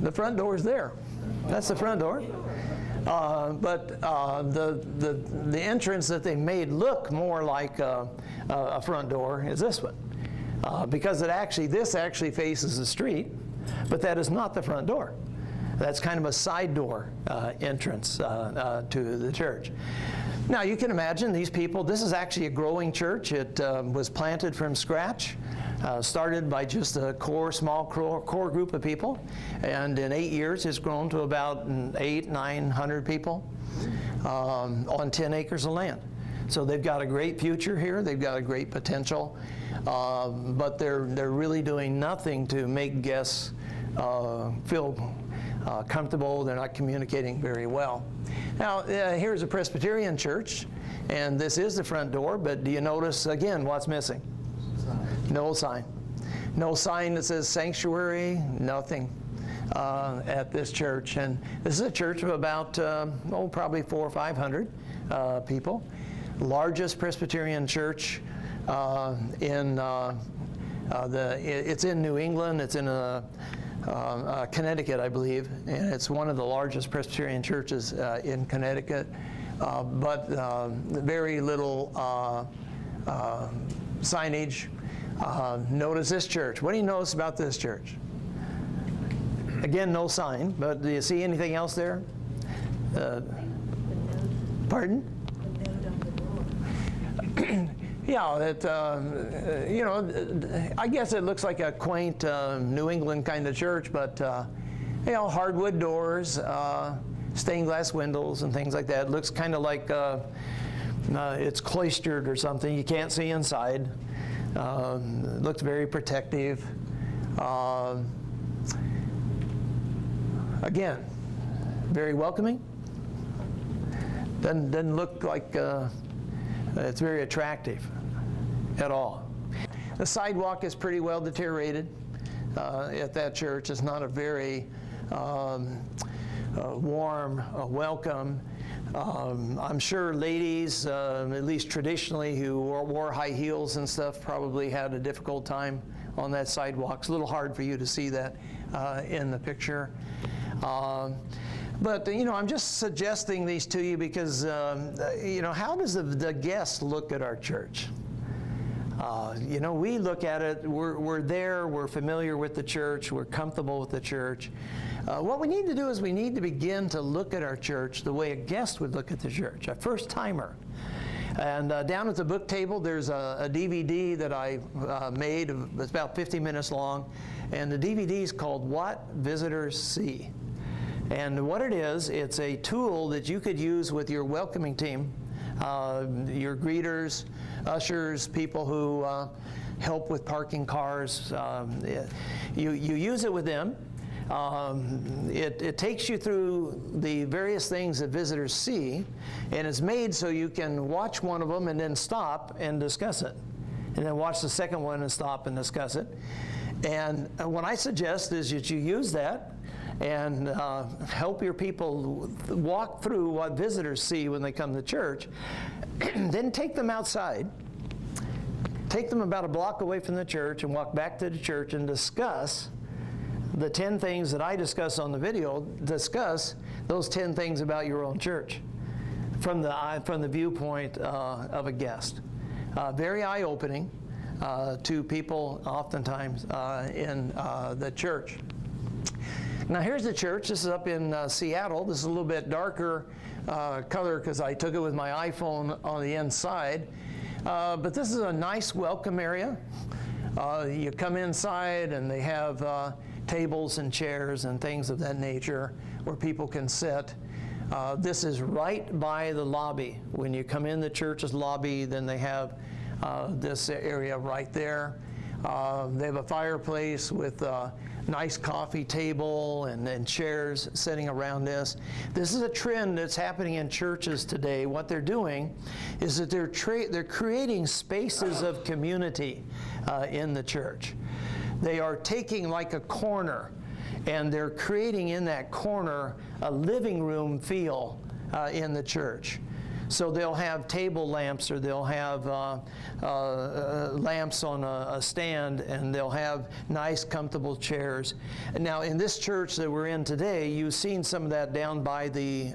The front door is there. That's the front door. But the entrance that they made look more like a front door is this one, because this actually faces the street, but that is not the front door. That's kind of a side door entrance to the church. Now you can imagine these people. This is actually a growing church. It was planted from scratch. Started by just a small core group of people, and in 8 years it's grown to about 900 people on 10 acres of land. So they've got a great future here. They've got a great potential, but they're really doing nothing to make guests feel comfortable. They're not communicating very well. Now here's a Presbyterian church, and this is the front door, but do you notice again what's missing? No sign. No sign that says sanctuary, nothing at this church. And this is a church of about, probably 400 or 500 people. Largest Presbyterian church it's in New England. It's in Connecticut, I believe, and it's one of the largest Presbyterian churches in Connecticut, but very little signage. Notice this church. What do you notice about this church? Again, no sign, but do you see anything else there? Pardon? Yeah, I guess it looks like a quaint New England kind of church, but hardwood doors, stained glass windows, and things like that. It looks kind of like it's cloistered or something. You can't see inside. It looks very protective. Again, very welcoming. Doesn't look like it's very attractive at all. The sidewalk is pretty well deteriorated at that church. It's not a very warm welcome. I'm sure ladies, at least traditionally, who wore high heels and stuff, probably had a difficult time on that sidewalk. It's a little hard for you to see that in the picture. But I'm just suggesting these to you because, how does the guest look at our church? We look at it, we're there, we're familiar with the church, we're comfortable with the church. What we need to do is we need to begin to look at our church the way a guest would look at the church, a first-timer. And down at the book table, there's a DVD that I made. It's about 50 minutes long. And the DVD is called What Visitors See. And what it is, it's a tool that you could use with your welcoming team, your greeters, ushers, people who help with parking cars. You use it with them. It takes you through the various things that visitors see, and it's made so you can watch one of them and then stop and discuss it, and then watch the second one and stop and discuss it. And what I suggest is that you use that and help your people walk through what visitors see when they come to church. Then take them outside. Take them about a block away from the church and walk back to the church and discuss the 10 things that I discuss on the video. Discuss those 10 things about your own church from the viewpoint of a guest. Very eye-opening to people oftentimes in the church. Now here's the church. This is up in Seattle. This is a little bit darker color because I took it with my iPhone on the inside. But this is a nice welcome area. You come inside and they have tables and chairs and things of that nature where people can sit. This is right by the lobby. When you come in the church's lobby, then they have this area right there. They have a fireplace with a nice coffee table and chairs sitting around this. This is a trend that's happening in churches today. What they're doing is that they're creating spaces of community in the church. They are taking like a corner, and they're creating in that corner a living room feel in the church. So they'll have table lamps, or they'll have lamps on a stand, and they'll have nice, comfortable chairs. Now, in this church that we're in today, you've seen some of that down by the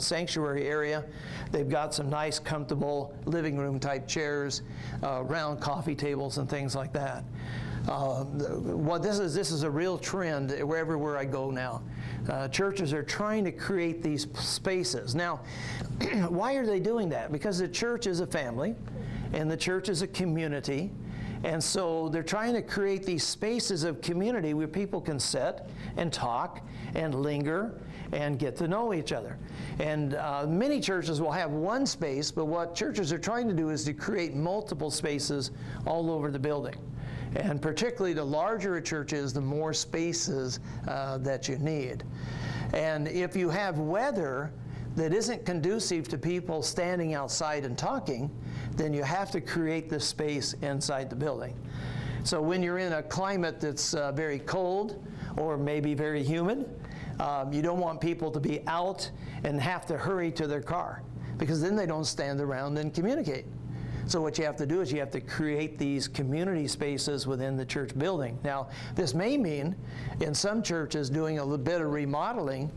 sanctuary area. They've got some nice, comfortable living room type chairs, round coffee tables, and things like that. This is a real trend wherever I go now. Churches are trying to create these spaces. Now, why are they doing that? Because the church is a family, and the church is a community, and so they're trying to create these spaces of community where people can sit and talk and linger and get to know each other. And many churches will have one space, but what churches are trying to do is to create multiple spaces all over the building. And particularly the larger a church is, the more spaces that you need. And if you have weather that isn't conducive to people standing outside and talking, then you have to create this space inside the building. So when you're in a climate that's very cold or maybe very humid, you don't want people to be out and have to hurry to their car, because then they don't stand around and communicate. So what you have to do is you have to create these community spaces within the church building. Now, this may mean in some churches doing a little bit of remodeling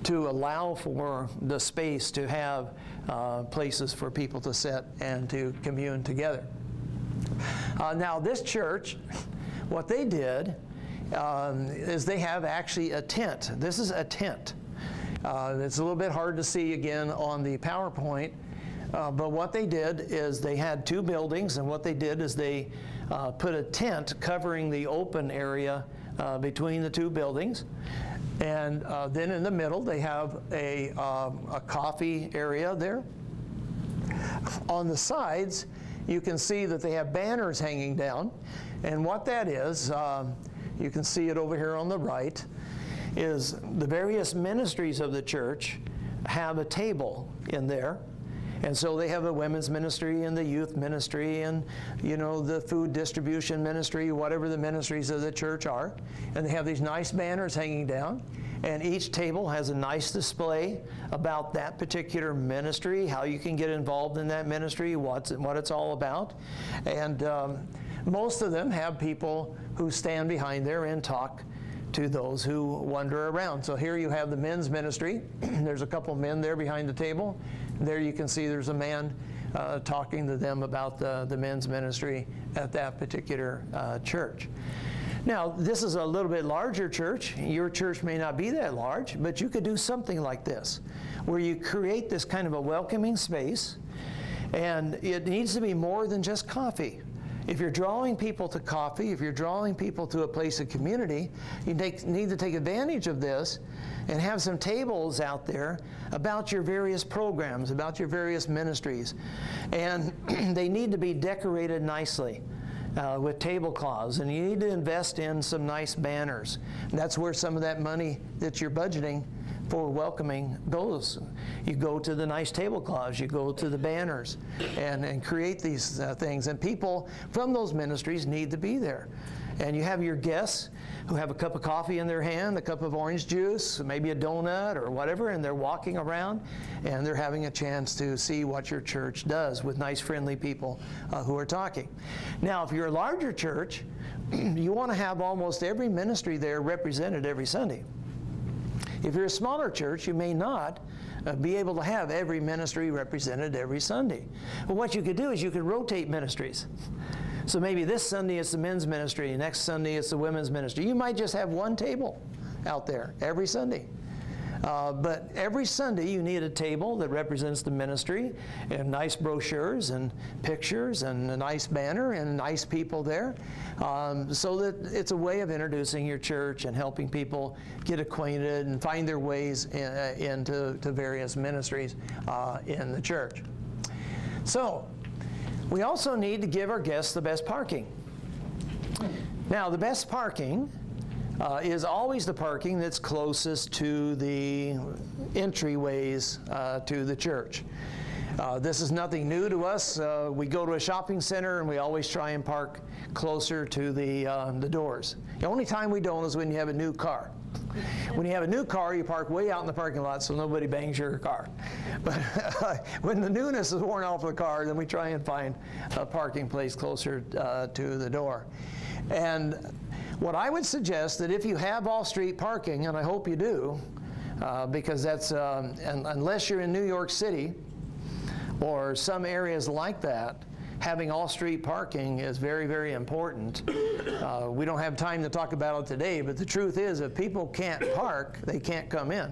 to allow for the space to have places for people to sit and to commune together. Now, this church, what they did is they have actually a tent. This is a tent. It's a little bit hard to see again on the PowerPoint. But what they did is they had two buildings, and what they did is they put a tent covering the open area between the two buildings. And then in the middle, they have a coffee area there. On the sides, you can see that they have banners hanging down. And what that is, you can see it over here on the right, is the various ministries of the church have a table in there. And so they have a women's ministry and the youth ministry and, the food distribution ministry, whatever the ministries of the church are. And they have these nice banners hanging down. And each table has a nice display about that particular ministry, how you can get involved in that ministry, what it's all about. And most of them have people who stand behind there and talk to those who wander around. So here you have the men's ministry. There's a couple men there behind the table. There you can see there's a man talking to them about the men's ministry at that particular church. Now, this is a little bit larger church. Your church may not be that large, but you could do something like this, where you create this kind of a welcoming space, and it needs to be more than just coffee. If you're drawing people to coffee, if you're drawing people to a place of community, you need to take advantage of this and have some tables out there about your various programs, about your various ministries. And they need to be decorated nicely. with tablecloths, and you need to invest in some nice banners. And that's where some of that money that you're budgeting for welcoming goes. You go to the nice tablecloths, you go to the banners, and create these things. And people from those ministries need to be there. And you have your guests who have a cup of coffee in their hand, a cup of orange juice, maybe a donut or whatever, and they're walking around and they're having a chance to see what your church does with nice, friendly people who are talking. Now, if you're a larger church, you want to have almost every ministry there represented every Sunday. If you're a smaller church, you may not be able to have every ministry represented every Sunday. Well, what you could do is you could rotate ministries. So maybe this Sunday it's the men's ministry, next Sunday it's the women's ministry. You might just have one table out there every Sunday. But every Sunday you need a table that represents the ministry, and nice brochures and pictures and a nice banner and nice people there, so that it's a way of introducing your church and helping people get acquainted and find their ways into various ministries in the church. So we also need to give our guests the best parking. Now, the best parking is always the parking that's closest to the entryways to the church. This is nothing new to us. We go to a shopping center and we always try and park closer to the doors. The only time we don't is when you have a new car. When you have a new car, you park way out in the parking lot so nobody bangs your car. But when the newness is worn off the car, then we try and find a parking place closer to the door. And what I would suggest that if you have off-street parking, and I hope you do, because that's, unless you're in New York City or some areas like that, having off-street parking is very, very important. We don't have time to talk about it today, but the truth is if people can't park, they can't come in.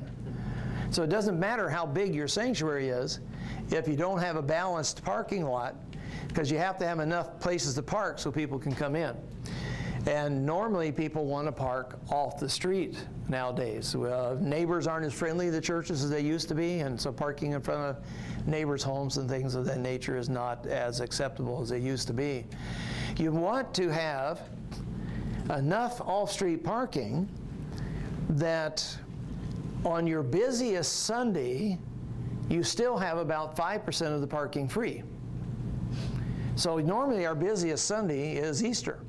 So it doesn't matter how big your sanctuary is if you don't have a balanced parking lot, because you have to have enough places to park so people can come in. And normally people want to park off the street nowadays. Neighbors aren't as friendly to the churches as they used to be, and so parking in front of neighbors' homes and things of that nature is not as acceptable as they used to be. You want to have enough off-street parking that on your busiest Sunday, you still have about 5% of the parking free. So normally our busiest Sunday is Easter.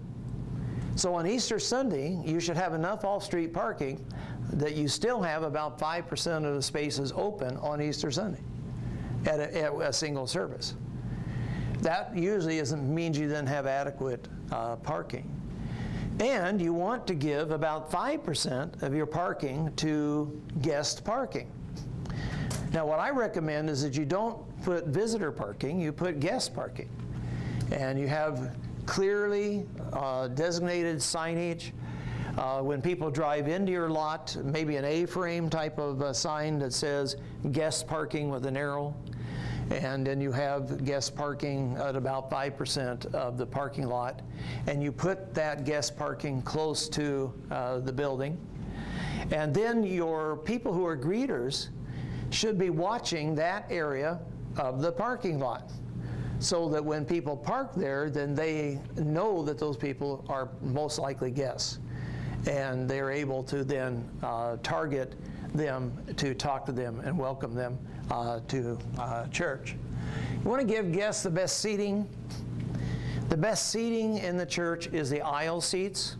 So on Easter Sunday, you should have enough off-street parking that you still have about 5% of the spaces open on Easter Sunday at a single service. That usually means you then have adequate parking. And you want to give about 5% of your parking to guest parking. Now what I recommend is that you don't put visitor parking, you put guest parking. And you have clearly designated signage. When people drive into your lot, maybe an A-frame type of sign that says guest parking with an arrow. And then you have guest parking at about 5% of the parking lot. And you put that guest parking close to the building. And then your people who are greeters should be watching that area of the parking lot, so that when people park there, then they know that those people are most likely guests. And they're able to then target them to talk to them and welcome them to church. You want to give guests the best seating. The best seating in the church is the aisle seats.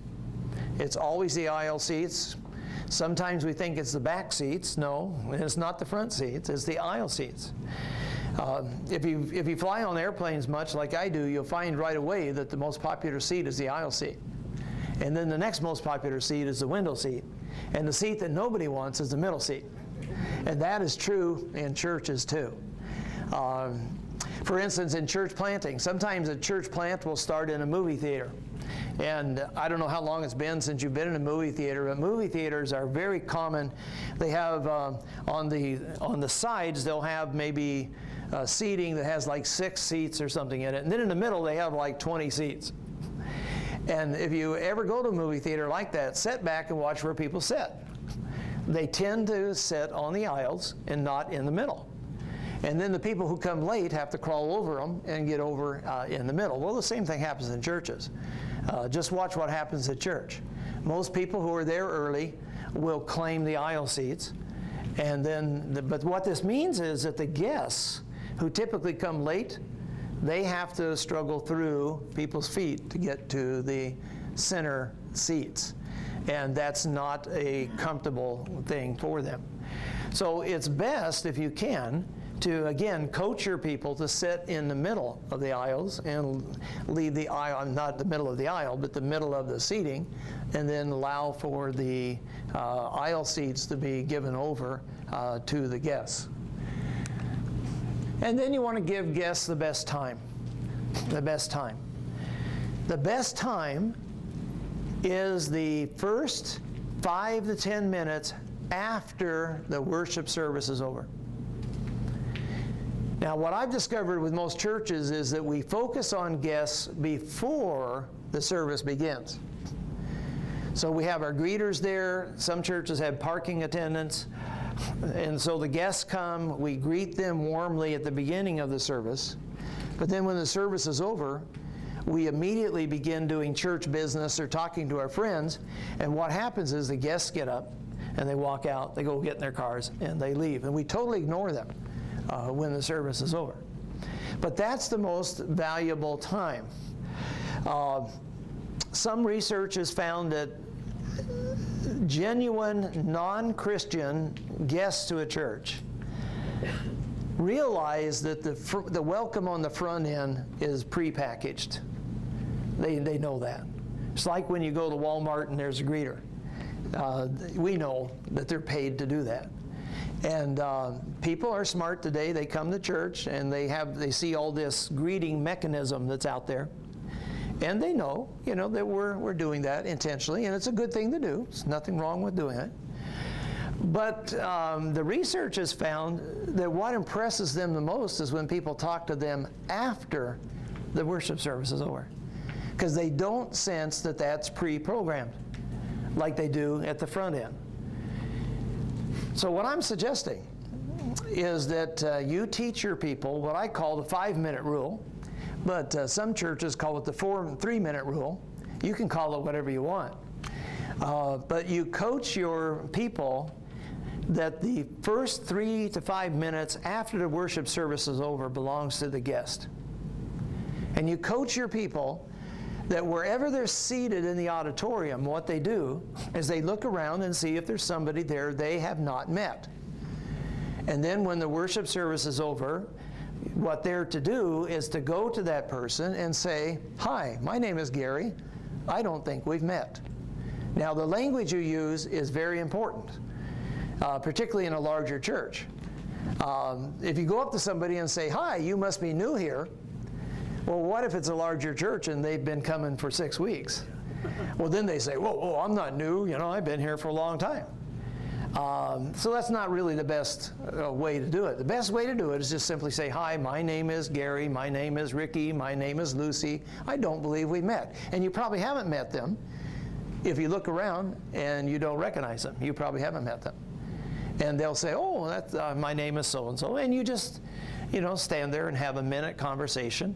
It's always the aisle seats. Sometimes we think it's the back seats. No, it's not the front seats, it's the aisle seats. If you fly on airplanes much like I do, you'll find right away that the most popular seat is the aisle seat. And then the next most popular seat is the window seat. And the seat that nobody wants is the middle seat. And that is true in churches too. For instance, in church planting, sometimes a church plant will start in a movie theater. And I don't know how long it's been since you've been in a movie theater, but movie theaters are very common. They have on the sides, they'll have maybe seating that has like 6 seats or something in it. And then in the middle, they have like 20 seats. And if you ever go to a movie theater like that, sit back and watch where people sit. They tend to sit on the aisles and not in the middle. And then the people who come late have to crawl over them and get over in the middle. Well, the same thing happens in churches. Just watch what happens at church. Most people who are there early will claim the aisle seats. And then, but what this means is that the guests who typically come late, they have to struggle through people's feet to get to the center seats. And that's not a comfortable thing for them. So it's best, if you can, to, again, coach your people to sit in the middle of the aisles and leave the aisle, not the middle of the aisle, but the middle of the seating, and then allow for the aisle seats to be given over to the guests. And then you want to give guests the best time. The best time. The best time is the first 5 to 10 minutes after the worship service is over. Now, what I've discovered with most churches is that we focus on guests before the service begins. So we have our greeters there. Some churches have parking attendants. And so the guests come, we greet them warmly at the beginning of the service. But then when the service is over, we immediately begin doing church business or talking to our friends. And what happens is the guests get up and they walk out, they go get in their cars, and they leave. And we totally ignore them when the service is over. But that's the most valuable time. Some research has found that genuine non-Christian guests to a church realize that the welcome on the front end is prepackaged. They know that. It's like when you go to Walmart and there's a greeter. We know that they're paid to do that. And people are smart today. They come to church and they see all this greeting mechanism that's out there. And they know, that we're doing that intentionally, and it's a good thing to do. There's nothing wrong with doing it. But the research has found that what impresses them the most is when people talk to them after the worship service is over, because they don't sense that that's pre-programmed like they do at the front end. So what I'm suggesting is that you teach your people what I call the 5-minute rule, but some churches call it the 3-minute rule. You can call it whatever you want. But you coach your people that the first 3 to 5 minutes after the worship service is over belongs to the guest. And you coach your people that wherever they're seated in the auditorium, what they do is they look around and see if there's somebody there they have not met. And then when the worship service is over, what they're to do is to go to that person and say, "Hi, my name is Gary. I don't think we've met." Now, the language you use is very important, particularly in a larger church. If you go up to somebody and say, "Hi, you must be new here," well, what if it's a larger church and they've been coming for 6 weeks? Well, then they say, whoa, I'm not new. I've been here for a long time. So that's not really the best way to do it. The best way to do it is just simply say, "Hi, my name is Gary, my name is Ricky, my name is Lucy. I don't believe we met." And you probably haven't met them. If you look around and you don't recognize them, you probably haven't met them. And they'll say, "Oh, that's, my name is so-and-so." And you just, stand there and have a minute conversation.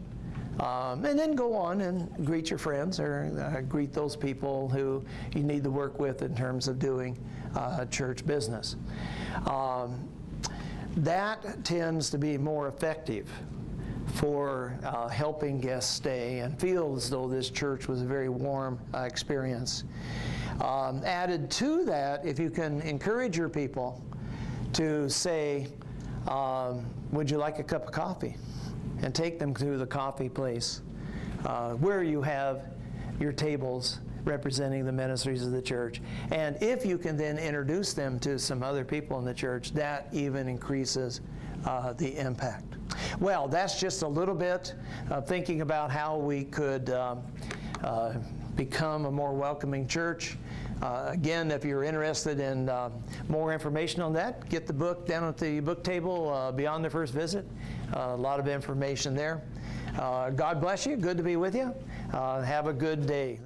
And then go on and greet your friends or greet those people who you need to work with in terms of doing church business. That tends to be more effective for helping guests stay and feel as though this church was a very warm experience. Added to that, if you can encourage your people to say, "Would you like a cup of coffee?" and take them to the coffee place where you have your tables representing the ministries of the church. And if you can then introduce them to some other people in the church, that even increases the impact. Well, that's just a little bit of thinking about how we could become a more welcoming church. Again, if you're interested in more information on that, get the book down at the book table, Beyond the First Visit. A lot of information there. God bless you. Good to be with you. Have a good day.